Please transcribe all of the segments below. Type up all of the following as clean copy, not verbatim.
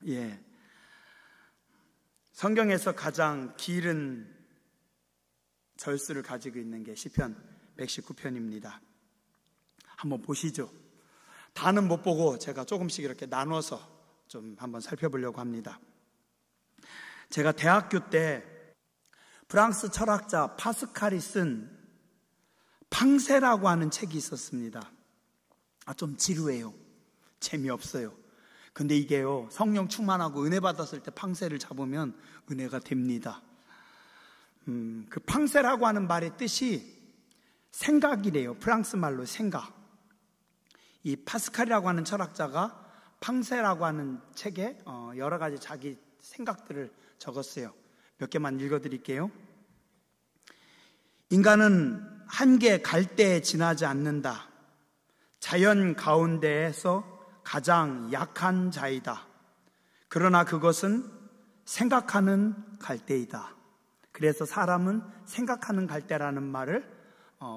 예. 성경에서 가장 길은 절수를 가지고 있는 게 시편 119편입니다. 한번 보시죠. 다는 못 보고 제가 조금씩 이렇게 나눠서 좀 한번 살펴보려고 합니다. 제가 대학교 때 프랑스 철학자 파스칼이 쓴 팡세라고 하는 책이 있었습니다. 좀 지루해요. 재미없어요. 근데 이게요, 성령 충만하고 은혜 받았을 때 팡세를 잡으면 은혜가 됩니다. 그 팡세라고 하는 말의 뜻이 생각이래요. 프랑스 말로 생각. 이 파스칼이라고 하는 철학자가 팡세라고 하는 책에 여러 가지 자기 생각들을 적었어요. 몇 개만 읽어드릴게요. 인간은 한계 갈대에 지나지 않는다. 자연 가운데에서 가장 약한 자이다. 그러나 그것은 생각하는 갈대이다. 그래서 사람은 생각하는 갈대라는 말을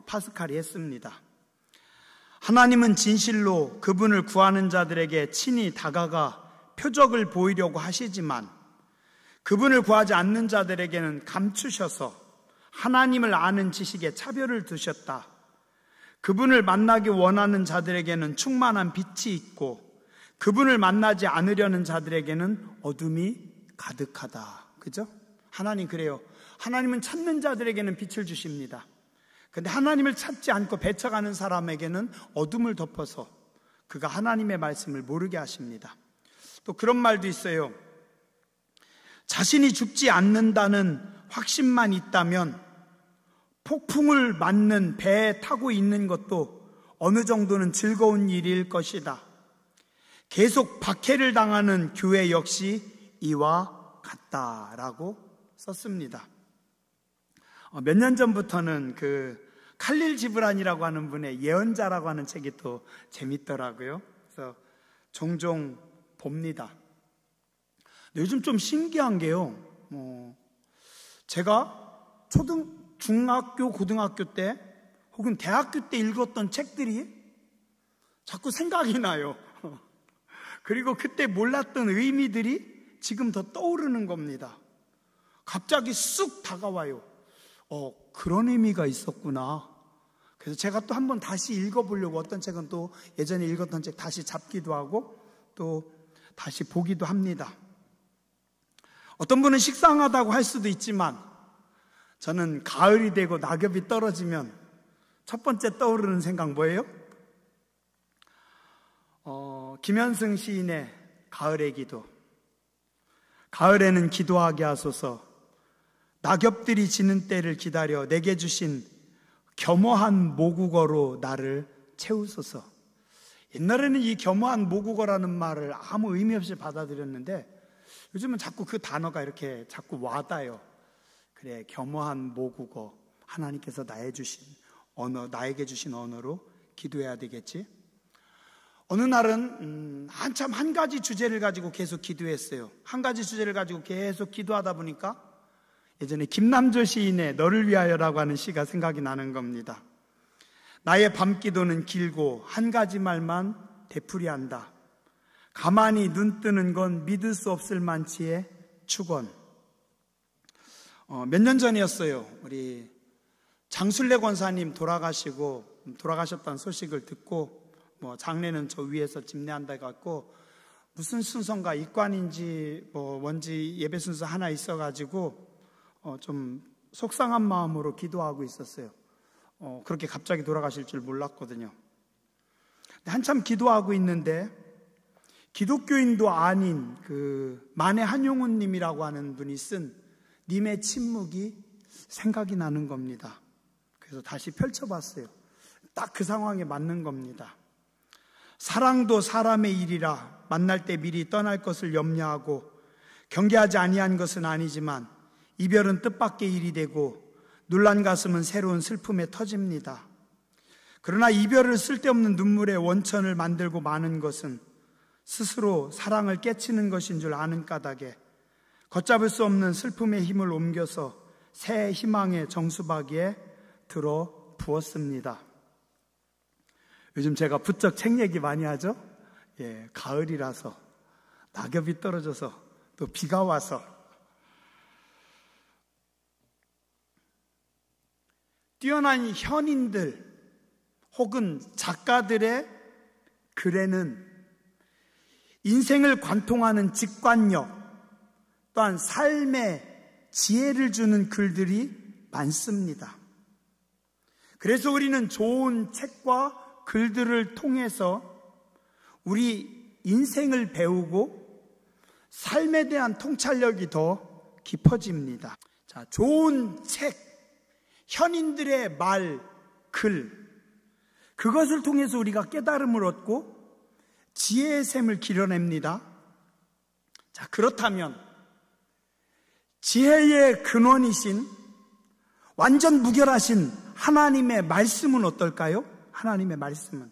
파스칼이 했습니다. 하나님은 진실로 그분을 구하는 자들에게 친히 다가가 표적을 보이려고 하시지만 그분을 구하지 않는 자들에게는 감추셔서 하나님을 아는 지식에 차별을 두셨다. 그분을 만나기 원하는 자들에게는 충만한 빛이 있고 그분을 만나지 않으려는 자들에게는 어둠이 가득하다. 그죠? 하나님 그래요. 하나님은 찾는 자들에게는 빛을 주십니다. 근데 하나님을 찾지 않고 배척하는 사람에게는 어둠을 덮어서 그가 하나님의 말씀을 모르게 하십니다. 또 그런 말도 있어요. 자신이 죽지 않는다는 확신만 있다면 폭풍을 맞는 배에 타고 있는 것도 어느 정도는 즐거운 일일 것이다. 계속 박해를 당하는 교회 역시 이와 같다라고 썼습니다. 몇 년 전부터는 그 칼릴 지브란이라고 하는 분의 예언자라고 하는 책이 또 재밌더라고요. 그래서 종종 봅니다. 요즘 좀 신기한 게요. 제가 중학교, 고등학교 때 혹은 대학교 때 읽었던 책들이 자꾸 생각이 나요. 그리고 그때 몰랐던 의미들이 지금 더 떠오르는 겁니다. 갑자기 쑥 다가와요. 그런 의미가 있었구나. 그래서 제가 또 한번 다시 읽어보려고 어떤 책은 또 예전에 읽었던 책 다시 잡기도 하고 또 다시 보기도 합니다. 어떤 분은 식상하다고 할 수도 있지만 저는 가을이 되고 낙엽이 떨어지면 첫 번째 떠오르는 생각 뭐예요? 김현승 시인의 가을의 기도. 가을에는 기도하게 하소서. 낙엽들이 지는 때를 기다려 내게 주신 겸허한 모국어로 나를 채우소서. 옛날에는 이 겸허한 모국어라는 말을 아무 의미 없이 받아들였는데 요즘은 자꾸 그 단어가 이렇게 자꾸 와닿아요. 그래, 겸허한 모국어. 하나님께서 나에게 주신 언어로 기도해야 되겠지. 어느 날은 한참 한 가지 주제를 가지고 계속 기도했어요. 한 가지 주제를 가지고 계속 기도하다 보니까 예전에 김남조 시인의 너를 위하여라고 하는 시가 생각이 나는 겁니다. 나의 밤기도는 길고 한 가지 말만 되풀이한다. 가만히 눈 뜨는 건 믿을 수 없을 만치의 축원. 몇 년 전이었어요. 우리 장순례 권사님 돌아가셨다는 소식을 듣고 장례는 저 위에서 집례한다 해갖고 무슨 순서인가 입관인지 뭔지 예배 순서 하나 있어가지고 좀 속상한 마음으로 기도하고 있었어요. 그렇게 갑자기 돌아가실 줄 몰랐거든요. 한참 기도하고 있는데 기독교인도 아닌 그 만해 한용운 님이라고 하는 분이 쓴 님의 침묵이 생각이 나는 겁니다. 그래서 다시 펼쳐봤어요. 딱 그 상황에 맞는 겁니다. 사랑도 사람의 일이라 만날 때 미리 떠날 것을 염려하고 경계하지 아니한 것은 아니지만 이별은 뜻밖의 일이 되고 놀란 가슴은 새로운 슬픔에 터집니다. 그러나 이별을 쓸데없는 눈물의 원천을 만들고 마는 것은 스스로 사랑을 깨치는 것인 줄 아는 까닭에 걷잡을 수 없는 슬픔의 힘을 옮겨서 새 희망의 정수박이에 들어 부었습니다. 요즘 제가 부쩍 책 얘기 많이 하죠? 가을이라서 낙엽이 떨어져서 또 비가 와서 뛰어난 현인들 혹은 작가들의 글에는 인생을 관통하는 직관력 또한 삶의 지혜를 주는 글들이 많습니다. 그래서 우리는 좋은 책과 글들을 통해서 우리 인생을 배우고 삶에 대한 통찰력이 더 깊어집니다. 자, 좋은 책, 현인들의 말, 글, 그것을 통해서 우리가 깨달음을 얻고 지혜의 샘을 길어냅니다. 자, 그렇다면 지혜의 근원이신 완전 무결하신 하나님의 말씀은 어떨까요? 하나님의 말씀은,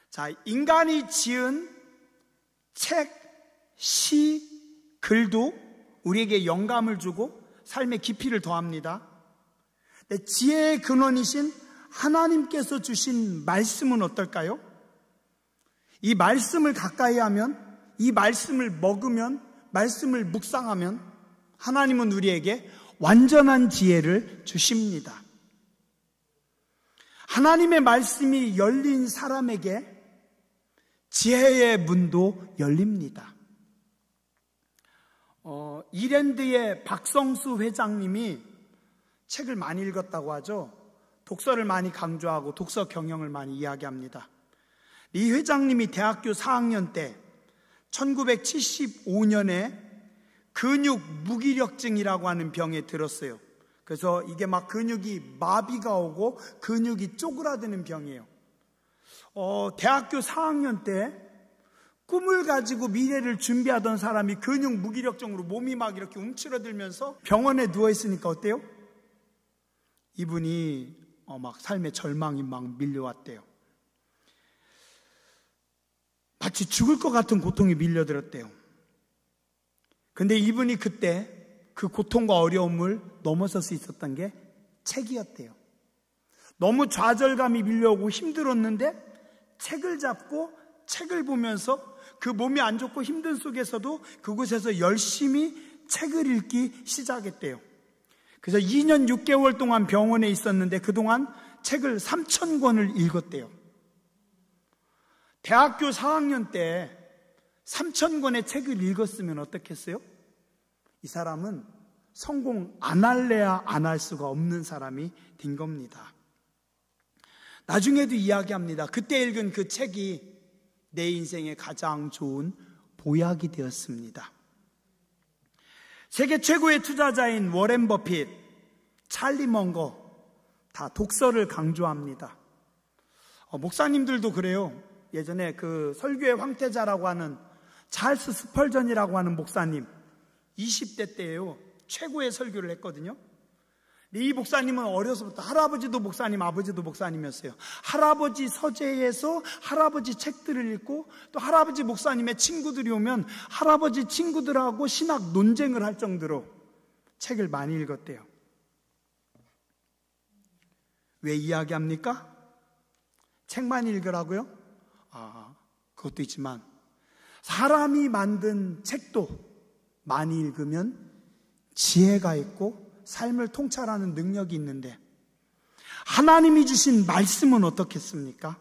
자, 인간이 지은 책, 시, 글도 우리에게 영감을 주고 삶의 깊이를 더합니다. 지혜의 근원이신 하나님께서 주신 말씀은 어떨까요? 이 말씀을 가까이 하면, 이 말씀을 먹으면, 말씀을 묵상하면 하나님은 우리에게 완전한 지혜를 주십니다. 하나님의 말씀이 열린 사람에게 지혜의 문도 열립니다. 이랜드의 박성수 회장님이 책을 많이 읽었다고 하죠. 독서를 많이 강조하고 독서 경영을 많이 이야기합니다. 이 회장님이 대학교 4학년 때 1975년에 근육 무기력증이라고 하는 병에 들었어요. 그래서 이게 막 근육이 마비가 오고 근육이 쪼그라드는 병이에요. 대학교 4학년 때 꿈을 가지고 미래를 준비하던 사람이 근육 무기력증으로 몸이 막 이렇게 움츠러들면서 병원에 누워있으니까 어때요? 이분이 막 삶의 절망이 막 밀려왔대요. 마치 죽을 것 같은 고통이 밀려들었대요. 근데 이분이 그때 그 고통과 어려움을 넘어설 수 있었던 게 책이었대요. 너무 좌절감이 밀려오고 힘들었는데 책을 잡고 책을 보면서 그 몸이 안 좋고 힘든 속에서도 그곳에서 열심히 책을 읽기 시작했대요. 그래서 2년 6개월 동안 병원에 있었는데 그동안 책을 3,000권을 읽었대요. 대학교 4학년 때 3,000권의 책을 읽었으면 어떻겠어요? 이 사람은 성공 안 할래야 안 할 수가 없는 사람이 된 겁니다. 나중에도 이야기합니다. 그때 읽은 그 책이 내 인생의 가장 좋은 보약이 되었습니다. 세계 최고의 투자자인 워렌 버핏, 찰리 먼거 다 독서를 강조합니다. 목사님들도 그래요. 예전에 그 설교의 황태자라고 하는 찰스 스펄전이라고 하는 목사님 20대 때예요. 최고의 설교를 했거든요. 이 목사님은 어려서부터 할아버지도 목사님, 아버지도 목사님이었어요. 할아버지 서재에서 할아버지 책들을 읽고 또 할아버지 목사님의 친구들이 오면 할아버지 친구들하고 신학 논쟁을 할 정도로 책을 많이 읽었대요. 왜 이야기합니까? 책만 읽으라고요? 그것도 있지만 사람이 만든 책도 많이 읽으면 지혜가 있고 삶을 통찰하는 능력이 있는데 하나님이 주신 말씀은 어떻겠습니까?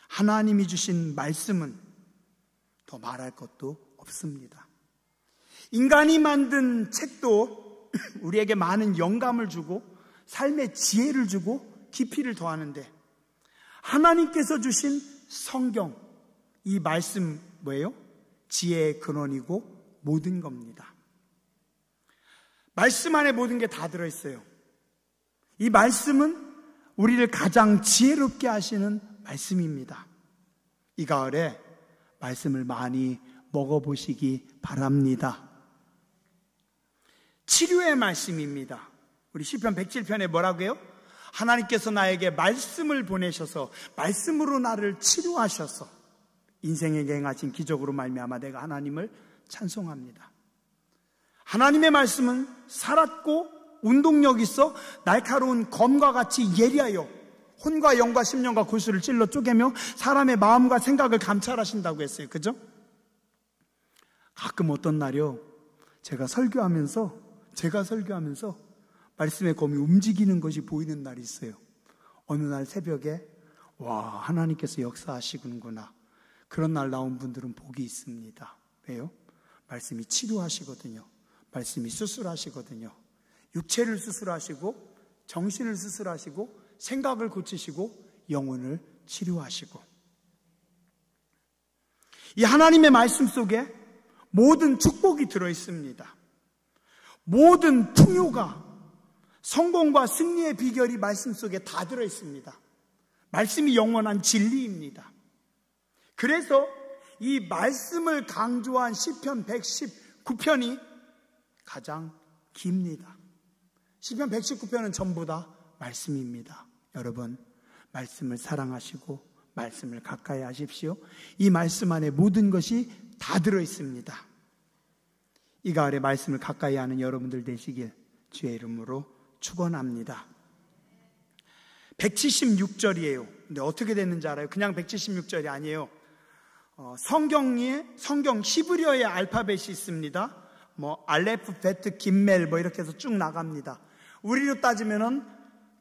하나님이 주신 말씀은 더 말할 것도 없습니다. 인간이 만든 책도 우리에게 많은 영감을 주고 삶의 지혜를 주고 깊이를 더하는데 하나님께서 주신 성경, 이 말씀 뭐예요? 지혜의 근원이고 모든 겁니다. 말씀 안에 모든 게 다 들어있어요. 이 말씀은 우리를 가장 지혜롭게 하시는 말씀입니다. 이 가을에 말씀을 많이 먹어보시기 바랍니다. 치료의 말씀입니다. 우리 시편 107편에 뭐라고 해요? 하나님께서 나에게 말씀을 보내셔서 말씀으로 나를 치료하셔서 인생에게 행하신 기적으로 말미암아 내가 하나님을 찬송합니다. 하나님의 말씀은 살았고 운동력 있어 날카로운 검과 같이 예리하여 혼과 영과 심령과 골수를 찔러 쪼개며 사람의 마음과 생각을 감찰하신다고 했어요. 그죠? 가끔 어떤 날이요, 제가 설교하면서 말씀의 검이 움직이는 것이 보이는 날이 있어요. 어느 날 새벽에 와, 하나님께서 역사하시는구나. 그런 날 나온 분들은 복이 있습니다. 왜요? 말씀이 치료하시거든요. 말씀이 수술하시거든요. 육체를 수술하시고 정신을 수술하시고 생각을 고치시고 영혼을 치료하시고, 이 하나님의 말씀 속에 모든 축복이 들어있습니다. 모든 풍요가, 성공과 승리의 비결이 말씀 속에 다 들어있습니다. 말씀이 영원한 진리입니다. 그래서 이 말씀을 강조한 시편 119편이 가장 깁니다. 시편 119편은 전부 다 말씀입니다. 여러분, 말씀을 사랑하시고 말씀을 가까이 하십시오. 이 말씀 안에 모든 것이 다 들어있습니다. 이 가을에 말씀을 가까이 하는 여러분들 되시길 주의 이름으로 축원합니다. 176절이에요. 근데 어떻게 됐는지 알아요? 그냥 176절이 아니에요. 성경 히브리어의 알파벳이 있습니다. 알레프, 베트, 김멜 이렇게 해서 쭉 나갑니다. 우리로 따지면은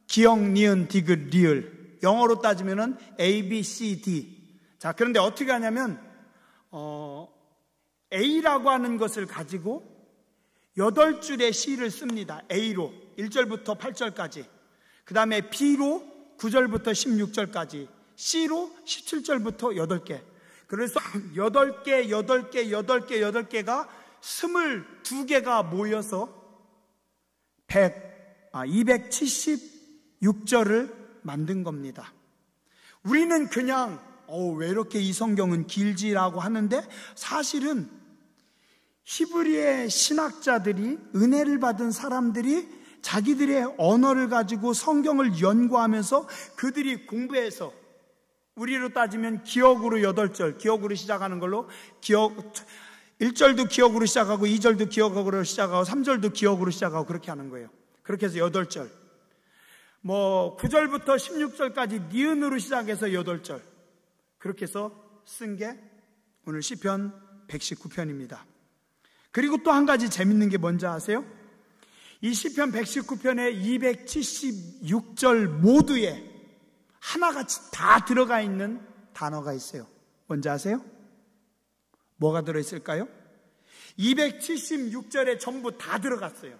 기역, 니은, 디귿, 리을. 영어로 따지면은 A, B, C, D. 자, 그런데 어떻게 하냐면 A라고 하는 것을 가지고 8줄의 시를 씁니다. A로 1절부터 8절까지. 그 다음에 B로 9절부터 16절까지. C로 17절부터 8개. 그래서 8개가 22개가 모여서 276절을 만든 겁니다. 우리는 그냥 왜 이렇게 이 성경은 길지라고 하는데, 사실은 히브리의 신학자들이, 은혜를 받은 사람들이 자기들의 언어를 가지고 성경을 연구하면서 그들이 공부해서, 우리로 따지면 기억으로 8절, 기억으로 시작하는 걸로 1절도 기억으로 시작하고 2절도 기억으로 시작하고 3절도 기억으로 시작하고 그렇게 하는 거예요. 그렇게 해서 8절. 9절부터 16절까지 니은으로 시작해서 8절. 그렇게 해서 쓴 게 오늘 시편 119편입니다. 그리고 또 한 가지 재밌는 게 뭔지 아세요? 이 시편 119편의 276절 모두에 하나같이 다 들어가 있는 단어가 있어요. 뭔지 아세요? 뭐가 들어있을까요? 276절에 전부 다 들어갔어요.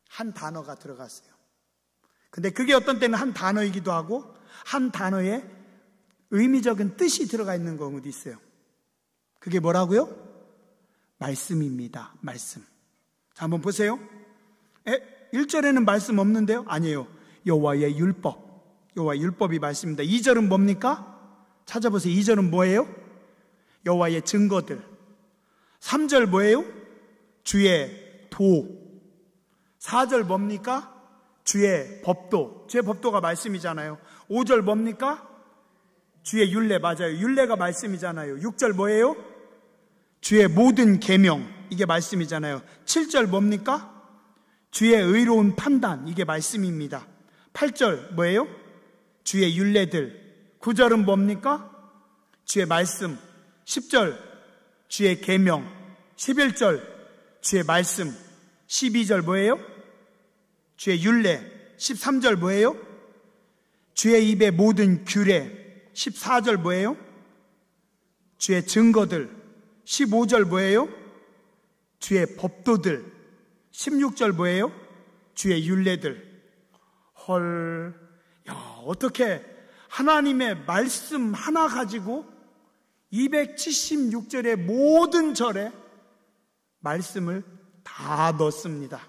한 단어가 들어갔어요. 근데 그게 어떤 때는 한 단어이기도 하고 한 단어에 의미적인 뜻이 들어가 있는 경우도 있어요. 그게 뭐라고요? 말씀입니다. 말씀. 자, 한번 보세요. 1절에는 말씀 없는데요? 아니에요. 여호와의 율법. 여호와의 율법이 말씀입니다. 2절은 뭡니까? 찾아보세요. 2절은 뭐예요? 여호와의 증거들. 3절 뭐예요? 주의 도. 4절 뭡니까? 주의 법도. 주의 법도가 말씀이잖아요. 5절 뭡니까? 주의 율례. 맞아요. 율례가 말씀이잖아요. 6절 뭐예요? 주의 모든 계명. 이게 말씀이잖아요. 7절 뭡니까? 주의 의로운 판단. 이게 말씀입니다. 8절 뭐예요? 주의 율례들. 9절은 뭡니까? 주의 말씀. 10절 주의 계명. 11절 주의 말씀. 12절 뭐예요? 주의 율례. 13절 뭐예요? 주의 입의 모든 규례. 14절 뭐예요? 주의 증거들. 15절 뭐예요? 주의 법도들. 16절 뭐예요? 주의 율례들. 어떻게 하나님의 말씀 하나 가지고 276절의 모든 절에 말씀을 다 넣습니다.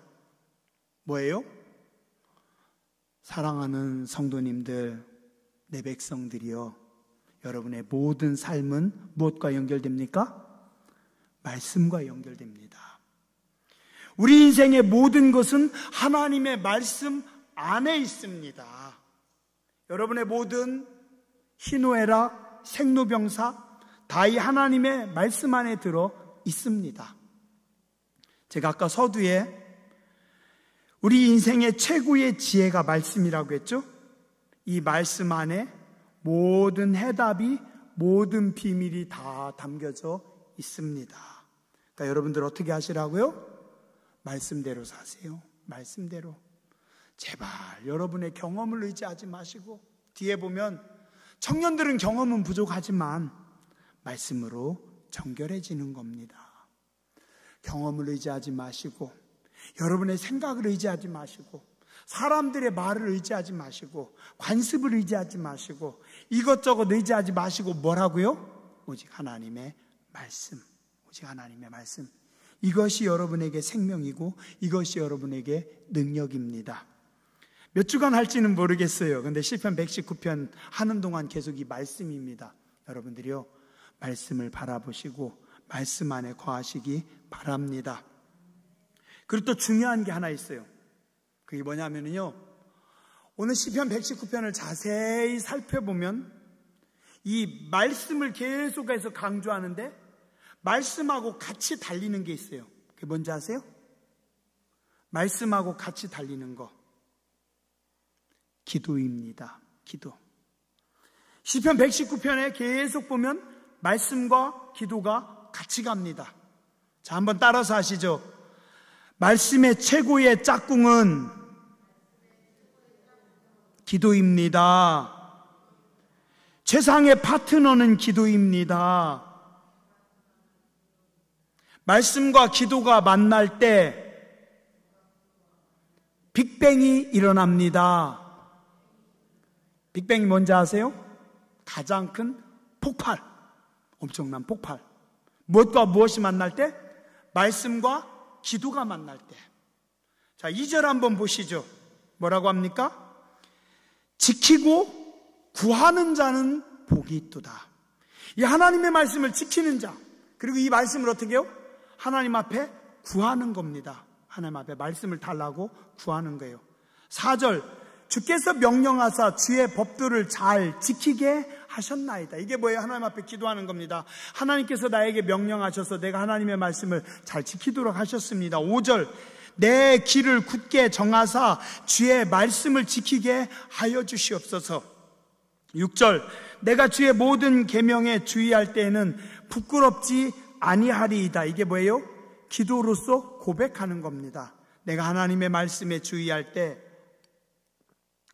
뭐예요? 사랑하는 성도님들, 내 백성들이요, 여러분의 모든 삶은 무엇과 연결됩니까? 말씀과 연결됩니다. 우리 인생의 모든 것은 하나님의 말씀 안에 있습니다. 여러분의 모든 희노애락, 생로병사 다 이 하나님의 말씀 안에 들어 있습니다. 제가 아까 서두에 우리 인생의 최고의 지혜가 말씀이라고 했죠? 이 말씀 안에 모든 해답이, 모든 비밀이 다 담겨져 있습니다. 그러니까 여러분들 어떻게 하시라고요? 말씀대로 사세요. 말씀대로. 제발 여러분의 경험을 의지하지 마시고, 뒤에 보면 청년들은 경험은 부족하지만 말씀으로 정결해지는 겁니다. 경험을 의지하지 마시고, 여러분의 생각을 의지하지 마시고, 사람들의 말을 의지하지 마시고, 관습을 의지하지 마시고, 이것저것 의지하지 마시고, 뭐라고요? 오직 하나님의 말씀. 오직 하나님의 말씀. 이것이 여러분에게 생명이고 이것이 여러분에게 능력입니다. 몇 주간 할지는 모르겠어요. 근데 시편 119편 하는 동안 계속 이 말씀입니다. 여러분들이요, 말씀을 바라보시고 말씀 안에 거하시기 바랍니다. 그리고 또 중요한 게 하나 있어요. 그게 뭐냐면요, 오늘 시편 119편을 자세히 살펴보면 이 말씀을 계속해서 강조하는데 말씀하고 같이 달리는 게 있어요. 그게 뭔지 아세요? 말씀하고 같이 달리는 거, 기도입니다. 기도. 시편 119편에 계속 보면 말씀과 기도가 같이 갑니다. 자, 한번 따라서 하시죠. 말씀의 최고의 짝꿍은 기도입니다. 최상의 파트너는 기도입니다. 말씀과 기도가 만날 때 빅뱅이 일어납니다. 빅뱅이 뭔지 아세요? 가장 큰 폭발, 엄청난 폭발. 무엇과 무엇이 만날 때? 말씀과 기도가 만날 때. 자, 2절 한번 보시죠. 뭐라고 합니까? 지키고 구하는 자는 복이 있도다. 이 하나님의 말씀을 지키는 자, 그리고 이 말씀을 어떻게 해요? 하나님 앞에 구하는 겁니다. 하나님 앞에 말씀을 달라고 구하는 거예요. 4절, 주께서 명령하사 주의 법도를 잘 지키게 하셨나이다. 이게 뭐예요? 하나님 앞에 기도하는 겁니다. 하나님께서 나에게 명령하셔서 내가 하나님의 말씀을 잘 지키도록 하셨습니다. 5절, 내 길을 굳게 정하사 주의 말씀을 지키게 하여 주시옵소서. 6절, 내가 주의 모든 계명에 주의할 때에는 부끄럽지 아니하리이다. 이게 뭐예요? 기도로서 고백하는 겁니다. 내가 하나님의 말씀에 주의할 때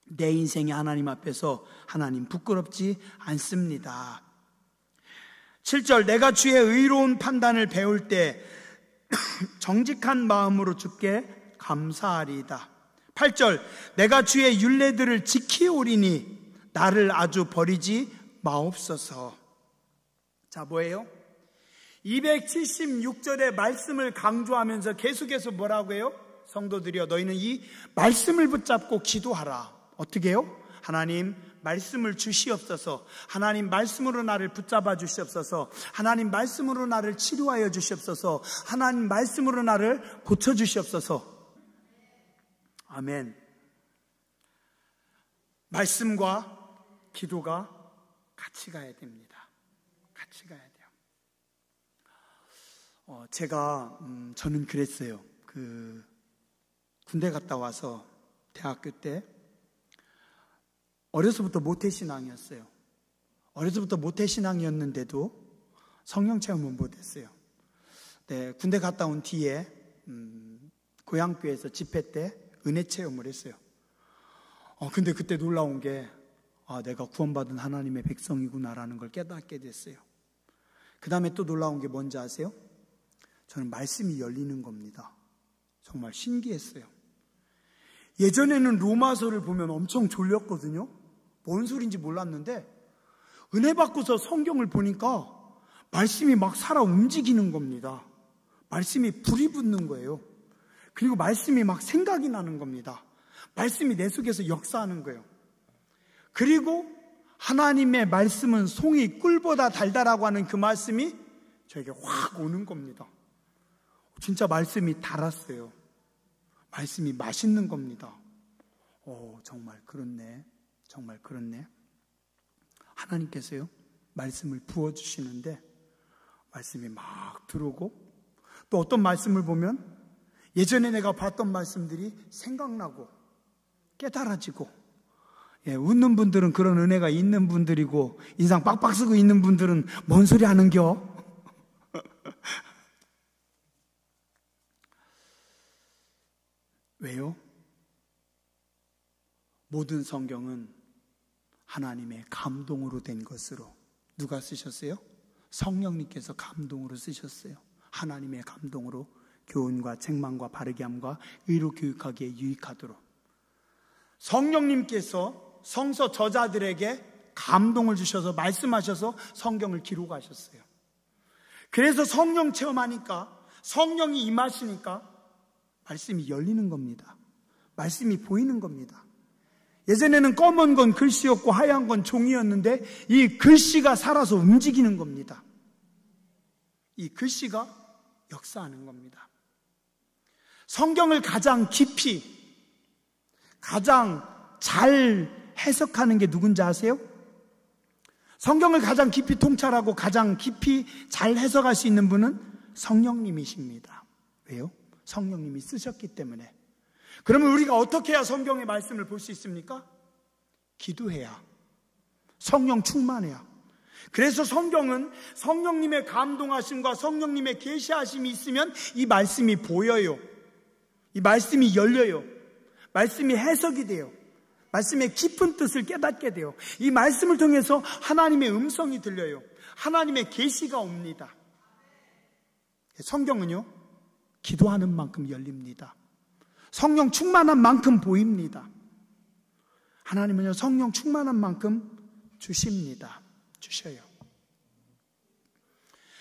내 인생이 하나님 앞에서 하나님 부끄럽지 않습니다. 7절, 내가 주의 의로운 판단을 배울 때 정직한 마음으로 주께 감사하리이다. 8절, 내가 주의 율례들을 지키오리니 나를 아주 버리지 마옵소서. 자, 뭐예요? 276절의 말씀을 강조하면서 계속해서 뭐라고 해요? 성도들이여, 너희는 이 말씀을 붙잡고 기도하라. 어떻게 해요? 하나님 말씀을 주시옵소서. 하나님 말씀으로 나를 붙잡아 주시옵소서. 하나님 말씀으로 나를 치료하여 주시옵소서. 하나님 말씀으로 나를 고쳐 주시옵소서. 아멘. 말씀과 기도가 같이 가야 됩니다. 같이 가야 돼요. 저는 그랬어요. 군대 갔다 와서 대학교 때 어려서부터 모태신앙이었어요. 어려서부터 모태신앙이었는데도 성령 체험을 못했어요. 네, 군대 갔다 온 뒤에 고향교회에서 집회 때 은혜 체험을 했어요. 근데 그때 놀라운 게 내가 구원받은 하나님의 백성이구나라는 걸 깨닫게 됐어요. 그 다음에 또 놀라운 게 뭔지 아세요? 저는 말씀이 열리는 겁니다. 정말 신기했어요. 예전에는 로마서를 보면 엄청 졸렸거든요. 뭔 소리인지 몰랐는데 은혜 받고서 성경을 보니까 말씀이 막 살아 움직이는 겁니다. 말씀이 불이 붙는 거예요. 그리고 말씀이 막 생각이 나는 겁니다. 말씀이 내 속에서 역사하는 거예요. 그리고 하나님의 말씀은 송이 꿀보다 달달하고 하는 그 말씀이 저에게 확 오는 겁니다. 진짜 말씀이 달았어요. 말씀이 맛있는 겁니다. 정말 그렇네. 정말 그렇네. 하나님께서요, 말씀을 부어주시는데 말씀이 막 들어오고, 또 어떤 말씀을 보면 예전에 내가 봤던 말씀들이 생각나고 깨달아지고, 예, 웃는 분들은 그런 은혜가 있는 분들이고 인상 빡빡 쓰고 있는 분들은 뭔 소리 하는겨? 왜요? 모든 성경은 하나님의 감동으로 된 것으로 누가 쓰셨어요? 성령님께서 감동으로 쓰셨어요. 하나님의 감동으로 교훈과 책망과 바르게 함과 의로 교육하기에 유익하도록 성령님께서 성서 저자들에게 감동을 주셔서 말씀하셔서 성경을 기록하셨어요. 그래서 성령 체험하니까 성령이 임하시니까 말씀이 열리는 겁니다. 말씀이 보이는 겁니다. 예전에는 검은 건 글씨였고 하얀 건 종이였는데 이 글씨가 살아서 움직이는 겁니다. 이 글씨가 역사하는 겁니다. 성경을 가장 깊이, 가장 잘 해석하는 게 누군지 아세요? 성경을 가장 깊이 통찰하고 가장 깊이 잘 해석할 수 있는 분은 성령님이십니다. 왜요? 성령님이 쓰셨기 때문에. 그러면 우리가 어떻게 해야 성경의 말씀을 볼 수 있습니까? 기도해야, 성령 충만해야. 그래서 성경은 성령님의 감동하심과 성령님의 계시하심이 있으면 이 말씀이 보여요. 이 말씀이 열려요. 말씀이 해석이 돼요. 말씀의 깊은 뜻을 깨닫게 돼요. 이 말씀을 통해서 하나님의 음성이 들려요. 하나님의 계시가 옵니다. 성경은요, 기도하는 만큼 열립니다. 성령 충만한 만큼 보입니다. 하나님은요, 성령 충만한 만큼 주십니다. 주셔요.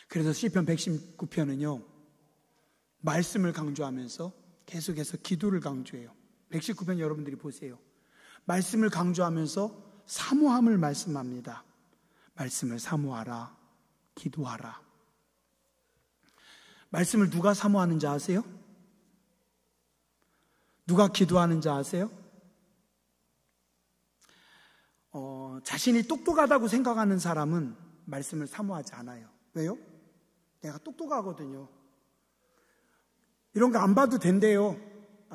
그래서 시편 119편은요, 말씀을 강조하면서 계속해서 기도를 강조해요. 119편 여러분들이 보세요. 말씀을 강조하면서 사모함을 말씀합니다. 말씀을 사모하라, 기도하라. 말씀을 누가 사모하는지 아세요? 누가 기도하는지 아세요? 자신이 똑똑하다고 생각하는 사람은 말씀을 사모하지 않아요. 왜요? 내가 똑똑하거든요. 이런 거 안 봐도 된대요.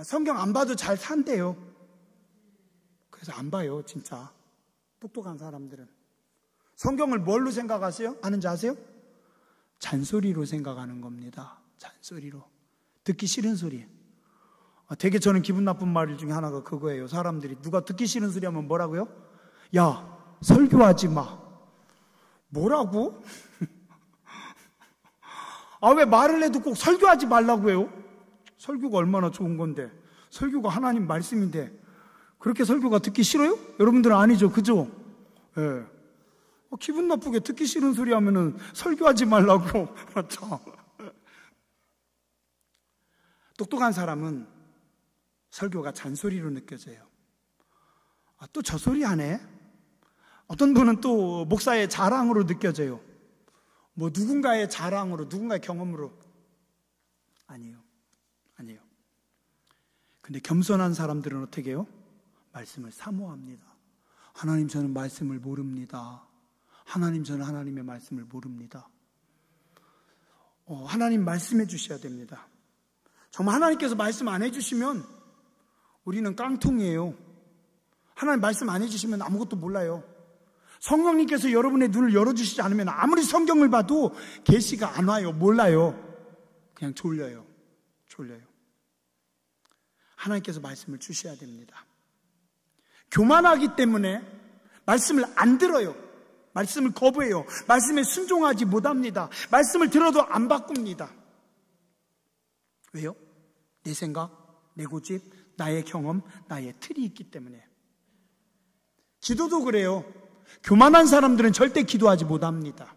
성경 안 봐도 잘 산대요. 그래서 안 봐요, 진짜. 똑똑한 사람들은. 성경을 뭘로 생각하세요? 아는지 아세요? 잔소리로 생각하는 겁니다. 잔소리로. 듣기 싫은 소리. 되게 저는 기분 나쁜 말 중에 하나가 그거예요. 사람들이 누가 듣기 싫은 소리 하면 뭐라고요? 야, 설교하지 마. 뭐라고? 왜 말을 해도 꼭 설교하지 말라고 해요? 설교가 얼마나 좋은 건데. 설교가 하나님 말씀인데 그렇게 설교가 듣기 싫어요? 여러분들은 아니죠, 그죠? 예. 기분 나쁘게 듣기 싫은 소리 하면은 설교하지 말라고. 똑똑한 사람은 설교가 잔소리로 느껴져요. 또 저 소리 하네? 어떤 분은 또 목사의 자랑으로 느껴져요. 뭐 누군가의 자랑으로, 누군가의 경험으로. 아니에요. 아니에요. 근데 겸손한 사람들은 어떻게 해요? 말씀을 사모합니다. 하나님, 저는 말씀을 모릅니다. 하나님, 저는 하나님의 말씀을 모릅니다. 하나님 말씀해 주셔야 됩니다. 정말 하나님께서 말씀 안 해주시면 우리는 깡통이에요. 하나님 말씀 안 해주시면 아무것도 몰라요. 성령님께서 여러분의 눈을 열어주시지 않으면 아무리 성경을 봐도 계시가 안 와요. 몰라요. 그냥 졸려요. 졸려요. 하나님께서 말씀을 주셔야 됩니다. 교만하기 때문에 말씀을 안 들어요. 말씀을 거부해요. 말씀에 순종하지 못합니다. 말씀을 들어도 안 바꿉니다. 왜요? 내 생각, 내 고집, 나의 경험, 나의 틀이 있기 때문에. 기도도 그래요. 교만한 사람들은 절대 기도하지 못합니다.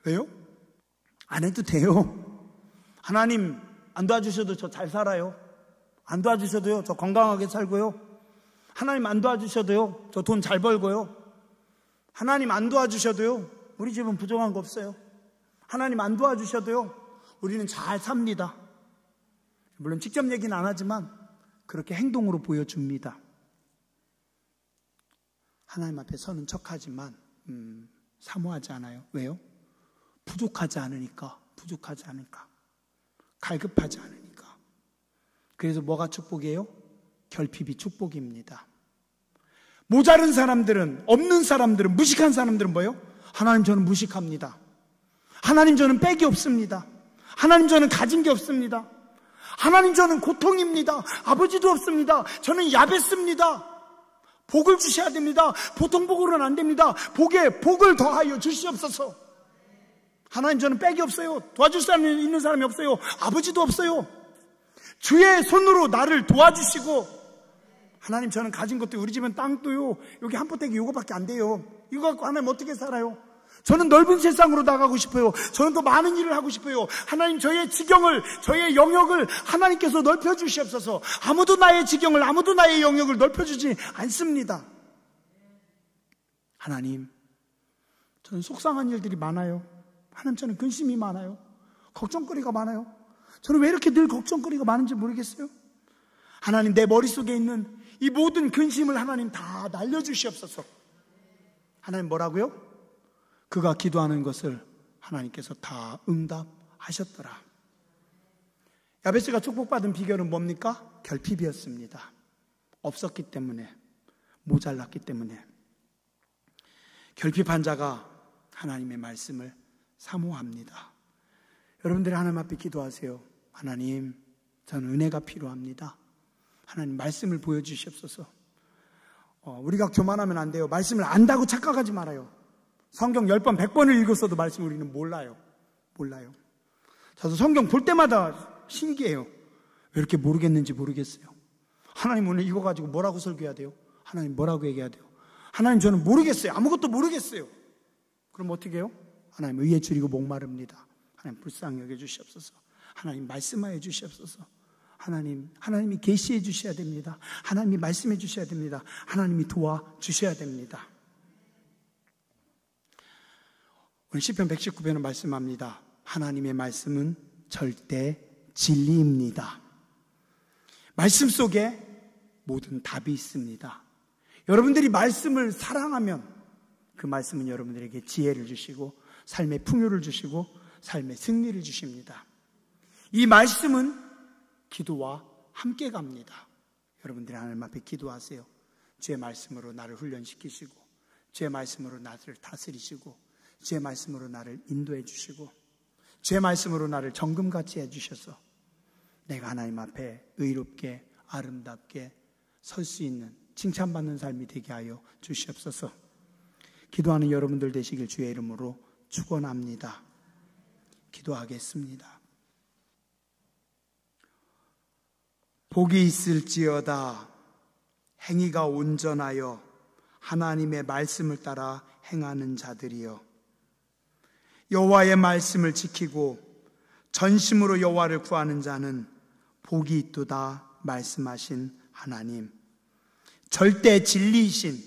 왜요? 안 해도 돼요. 하나님 안 도와주셔도 저 잘 살아요. 안 도와주셔도요, 저 건강하게 살고요. 하나님 안 도와주셔도요, 저 돈 잘 벌고요. 하나님 안 도와주셔도요, 우리 집은 부족한 거 없어요. 하나님 안 도와주셔도요, 우리는 잘 삽니다. 물론 직접 얘기는 안 하지만 그렇게 행동으로 보여줍니다. 하나님 앞에 서는 척하지만 사모하지 않아요. 왜요? 부족하지 않으니까. 부족하지 않으니까. 갈급하지 않으니까. 그래서 뭐가 축복이에요? 결핍이 축복입니다. 모자른 사람들은, 없는 사람들은, 무식한 사람들은 뭐예요? 하나님 저는 무식합니다. 하나님 저는 빽이 없습니다. 하나님 저는 가진 게 없습니다. 하나님 저는 고통입니다. 아버지도 없습니다. 저는 야베스입니다. 복을 주셔야 됩니다. 보통 복으로는 안 됩니다. 복에 복을 더하여 주시옵소서. 하나님 저는 빽이 없어요. 도와줄 사람이 있는 사람이 없어요. 아버지도 없어요. 주의 손으로 나를 도와주시고, 하나님 저는 가진 것도, 우리 집은 땅도요, 여기 한 포대기 이거밖에 안 돼요. 이거 갖고 하나님 어떻게 살아요? 저는 넓은 세상으로 나가고 싶어요. 저는 더 많은 일을 하고 싶어요. 하나님 저의 지경을, 저의 영역을 하나님께서 넓혀주시옵소서. 아무도 나의 지경을, 아무도 나의 영역을 넓혀주지 않습니다. 하나님 저는 속상한 일들이 많아요. 하나님 저는 근심이 많아요. 걱정거리가 많아요. 저는 왜 이렇게 늘 걱정거리가 많은지 모르겠어요. 하나님 내 머릿속에 있는 이 모든 근심을 하나님 다 날려주시옵소서. 하나님 뭐라고요? 그가 기도하는 것을 하나님께서 다 응답하셨더라. 야베스가 축복받은 비결은 뭡니까? 결핍이었습니다. 없었기 때문에, 모자랐기 때문에. 결핍한 자가 하나님의 말씀을 사모합니다. 여러분들이 하나님 앞에 기도하세요. 하나님 저는 은혜가 필요합니다. 하나님 말씀을 보여주시옵소서. 우리가 교만하면 안 돼요. 말씀을 안다고 착각하지 말아요. 성경 10번, 100번을 읽었어도 말씀을 우리는 몰라요. 저도 성경 볼 때마다 신기해요. 왜 이렇게 모르겠는지 모르겠어요. 하나님 오늘 이거 가지고 뭐라고 설교해야 돼요? 하나님 뭐라고 얘기해야 돼요? 하나님 저는 모르겠어요. 아무것도 모르겠어요. 그럼 어떻게 해요? 하나님 의에 줄이고 목마릅니다. 하나님 불쌍히 여겨주시옵소서. 하나님 말씀하여 주시옵소서. 하나님이 계시해 주셔야 됩니다. 하나님이 말씀해 주셔야 됩니다. 하나님이 도와주셔야 됩니다. 오늘 시편 119편은 말씀합니다. 하나님의 말씀은 절대 진리입니다. 말씀 속에 모든 답이 있습니다. 여러분들이 말씀을 사랑하면 그 말씀은 여러분들에게 지혜를 주시고 삶의 풍요를 주시고 삶의 승리를 주십니다. 이 말씀은 기도와 함께 갑니다. 여러분들이 하나님 앞에 기도하세요. 주의 말씀으로 나를 훈련시키시고, 주의 말씀으로 나를 다스리시고, 주의 말씀으로 나를 인도해 주시고, 주의 말씀으로 나를 정금같이 해주셔서 내가 하나님 앞에 의롭게 아름답게 설 수 있는 칭찬받는 삶이 되게 하여 주시옵소서. 기도하는 여러분들 되시길 주의 이름으로 축원합니다. 기도하겠습니다. 복이 있을지어다 행위가 온전하여 하나님의 말씀을 따라 행하는 자들이여, 여호와의 말씀을 지키고 전심으로 여호와를 구하는 자는 복이 있도다 말씀하신 하나님, 절대 진리이신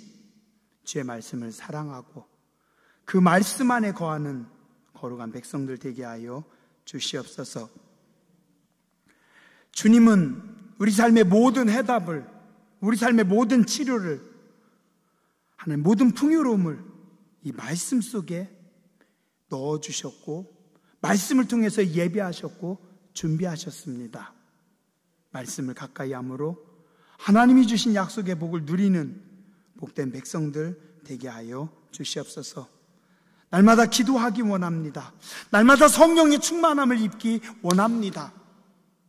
주의 말씀을 사랑하고 그 말씀 안에 거하는 거룩한 백성들 되게 하여 주시옵소서. 주님은 우리 삶의 모든 해답을, 우리 삶의 모든 치료를, 하나님 모든 풍요로움을 이 말씀 속에 넣어주셨고, 말씀을 통해서 예배하셨고 준비하셨습니다. 말씀을 가까이 함으로 하나님이 주신 약속의 복을 누리는 복된 백성들 되게 하여 주시옵소서. 날마다 기도하기 원합니다. 날마다 성령의 충만함을 입기 원합니다.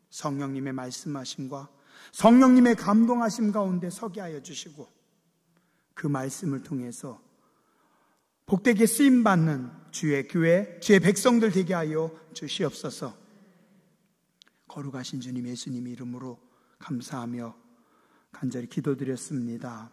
성령님의 말씀하심과 성령님의 감동하심 가운데 서게 하여 주시고, 그 말씀을 통해서 복되게 쓰임받는 주의 교회, 주의 백성들 되게 하여 주시옵소서. 거룩하신 주님 예수님 이름으로 감사하며 간절히 기도드렸습니다.